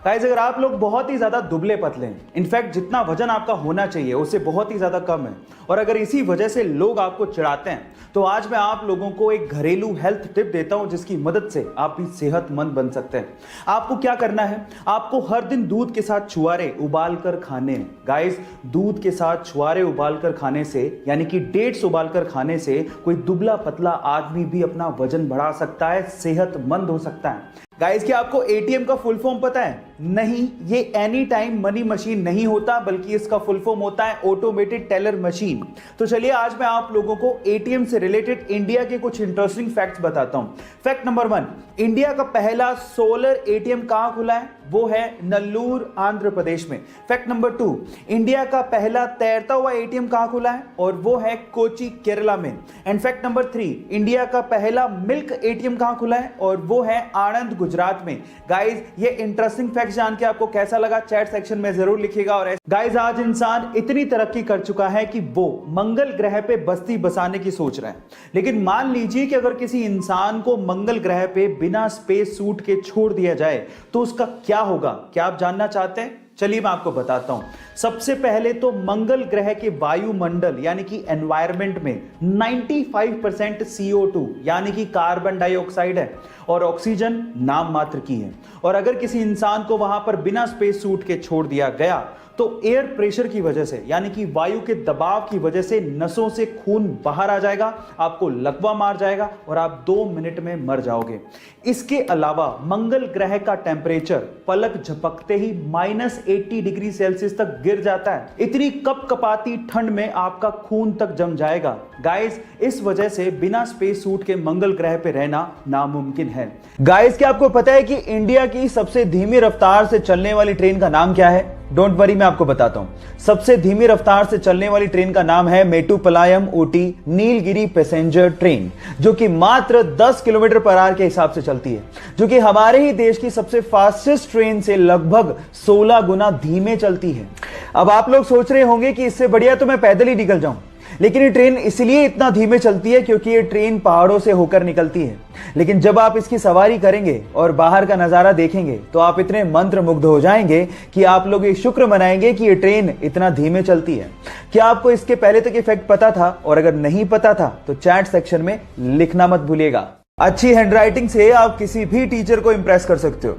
Guys, अगर आप लोग बहुत ही ज्यादा दुबले पतले हैं, इनफैक्ट जितना वजन आपका होना चाहिए उससे बहुत ही ज्यादा कम है, और अगर इसी वजह से लोग आपको चिढ़ाते हैं, तो आज मैं आप लोगों को एक घरेलू हेल्थ टिप देता हूं जिसकी मदद से आप भी सेहतमंद बन सकते हैं। आपको क्या करना है, आपको हर दिन दूध के साथ छुआरे उबाल कर खाने हैं। गाइस, दूध के साथ छुआरे उबाल कर खाने से, यानी कि डेट्स उबाल कर खाने से कोई दुबला पतला आदमी भी अपना वजन बढ़ा सकता है, सेहतमंद हो सकता है। गाइस, क्या आपको एटीएम का फुल फॉर्म पता है? नहीं, ये एनी टाइम मनी मशीन नहीं होता, बल्कि इसका फुल फॉर्म होता है ऑटोमेटेड टेलर मशीन। तो चलिए आज मैं आप लोगों को एटीएम से रिलेटेड इंडिया के कुछ इंटरेस्टिंग फैक्ट्स बताता हूं। फैक्ट नंबर 1, इंडिया का पहला सोलर एटीएम कहां खुला है? वो है नल्लूर, आंध्र प्रदेश में। फैक्ट नंबर 2, इंडिया का पहला तैरता हुआ एटीएम कहां खुला है? और वो है कोची, केरला में। एंड फैक्ट नंबर 3, इंडिया का पहला मिल्क एटीएम कहां खुला है? और वो है आणंद, गुजरात में। गाइस, ये इंटरेस्टिंग फैक्ट जान के आपको कैसा लगा चैट सेक्शन में जरूर लिखिएगा। और गाइस, आज इंसान इतनी तरक्की कर चुका है कि वो मंगल ग्रह पे बस्ती बसाने की सोच रहा है। लेकिन मान लीजिए कि अगर किसी इंसान को मंगल ग्रह पे बिना स्पेस सूट के छोड़ दिया जाए तो उसका क्या होगा? क्या आप जानना चाहते हैं? चलिए मैं आपको बताता हूं। सबसे पहले तो मंगल ग्रह के वायुमंडल यानी कि एनवायरनमेंट में 95% CO2 यानी कि कार्बन डाइऑक्साइड है, और ऑक्सीजन नाम मात्र की है। और अगर किसी इंसान को वहां पर बिना स्पेस सूट के छोड़ दिया गया तो एयर प्रेशर की वजह से, यानी कि वायु के दबाव की वजह से नसों से खून बाहर आ जाएगा, आपको लकवा मार जाएगा और आप 2 मिनट में मर जाओगे। इसके अलावा मंगल ग्रह का टेम्परेचर पलक झपकते ही -80 डिग्री सेल्सियस तक गिर जाता है। इतनी कपकपाती ठंड में आपका खून तक जम जाएगा। गाइस, इस वजह से बिना स्पेस सूट के मंगल ग्रह पे रहना नामुमकिन है। गाइस, क्या आपको पता है कि इंडिया की सबसे धीमी रफ्तार से चलने वाली ट्रेन का नाम क्या है? डोंट वरी, मैं आपको बताता हूं। सबसे धीमी रफ्तार से चलने वाली ट्रेन का नाम है मेट्टुपालयम ऊटी नीलगिरी पैसेंजर ट्रेन, जो कि मात्र 10 किलोमीटर पर आवर के हिसाब से चलती है, जो कि हमारे ही देश की सबसे फास्टेस्ट ट्रेन से लगभग 16 गुना धीमे चलती है। अब आप लोग सोच रहे होंगे कि इससे बढ़िया तो मैं पैदल ही निकल जाऊं, लेकिन ये ट्रेन इसलिए इतना धीमे चलती है क्योंकि ये ट्रेन पहाड़ों से होकर निकलती है। लेकिन जब आप इसकी सवारी करेंगे और बाहर का नजारा देखेंगे तो आप इतने मंत्रमुग्ध हो जाएंगे कि आप लोग ये शुक्र मनाएंगे कि ये ट्रेन इतना धीमे चलती है। क्या आपको इसके पहले तक इफेक्ट पता था? और अगर नहीं पता था तो चैट सेक्शन में लिखना मत भूलिएगा। अच्छी हैंडराइटिंग से आप किसी भी टीचर को इंप्रेस कर सकते हो,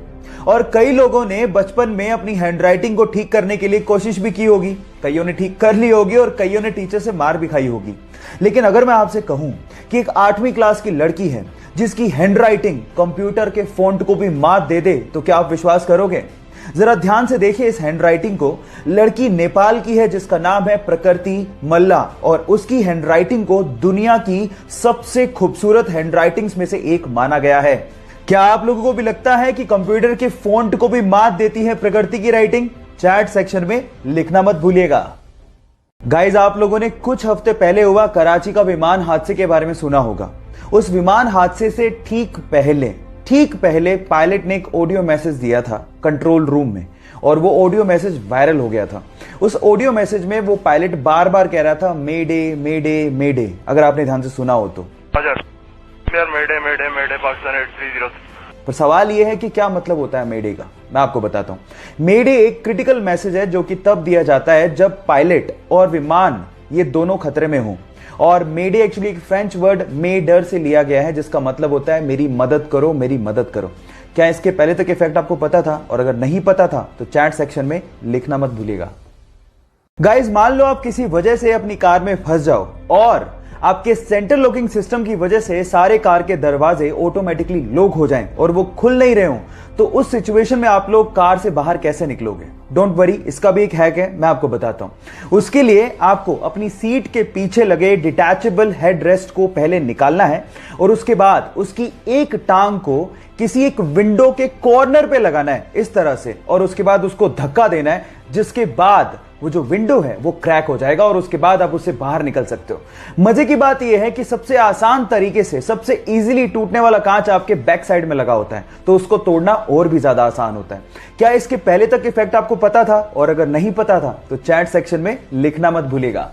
और कई लोगों ने बचपन में अपनी हैंडराइटिंग को ठीक करने के लिए कोशिश भी की होगी। कईयों ने ठीक कर ली होगी और कईयों ने टीचर से मार भी खाई होगी। लेकिन अगर मैं आपसे कहूं कि एक 8वीं क्लास की लड़की है जिसकी हैंडराइटिंग कंप्यूटर के फॉन्ट को भी मात दे दे, तो क्या आप विश्वास करोगे? जरा ध्यान से देखिए इस हैंडराइटिंग को। लड़की नेपाल की है जिसका नाम है प्रकृति मल्ला, और उसकी हैंडराइटिंग को दुनिया की सबसे खूबसूरत हैंडराइटिंग्स में से एक माना गया है। क्या आप लोगों को भी लगता है कि कंप्यूटर के फॉन्ट को भी मात देती है प्रकृति की राइटिंग? चैट सेक्शन में लिखना मत भूलिएगा। गाइस, आप लोगों ने कुछ हफ्ते पहले हुआ कराची का विमान हादसे के बारे में सुना होगा। उस विमान हादसे से ठीक पहले पायलट ने एक ऑडियो मैसेज दिया था कंट्रोल रूम में, और वो ऑडियो मैसेज वायरल हो गया था। उस ऑडियो मैसेज में वो पायलट बार बार कह रहा था मेडे मेडे मेडे, अगर आपने ध्यान से सुना हो तो। मेडे मेडे मेडे पाकिस्तान 830। पर सवाल यह है कि क्या मतलब होता है मेडे का? मैं आपको बताता हूं। मेडे एक क्रिटिकल मैसेज है जो कि तब दिया जाता है जब पायलट और विमान ये दोनों खतरे में हों। और मेडे एक्चुअली एक फ्रेंच वर्ड मेडर से लिया गया है जिसका मतलब होता है मेरी मदद करो, मेरी मदद करो। क्या इसके पहले तक इफेक्ट आपको पता था? और अगर नहीं पता था तो चैट सेक्शन में लिखना मत भूलिएगा। गाइस, मान लो आप किसी वजह से अपनी कार में फंस जाओ और आपके सेंट्रल लॉकिंग सिस्टम की वजह से सारे कार के दरवाजे ऑटोमेटिकली लॉक हो जाएं और वो खुल नहीं रहे हो, तो उस सिचुएशन में आप लोग कार से बाहर कैसे निकलोगे? डोंट वरी, इसका भी एक हैक है, मैं आपको बताता हूं। उसके लिए आपको अपनी सीट के पीछे लगे डिटैचेबल हेड रेस्ट को पहले निकालना है, और उसके बाद उसकी एक टांग को किसी एक विंडो के कॉर्नर पे लगाना है इस तरह से, और उसके बाद उसको धक्का देना है, जिसके बाद वो जो विंडो है वो क्रैक हो जाएगा और उसके बाद आप उससे बाहर निकल सकते हो। मजे की बात यह है कि सबसे आसान तरीके से, सबसे इजीली टूटने वाला कांच आपके बैक साइड में लगा होता है, तो उसको तोड़ना और भी ज्यादा आसान होता है। क्या इसके पहले तक इफेक्ट आपको पता था? और अगर नहीं पता था तो चैट सेक्शन में लिखना मत भूलिएगा।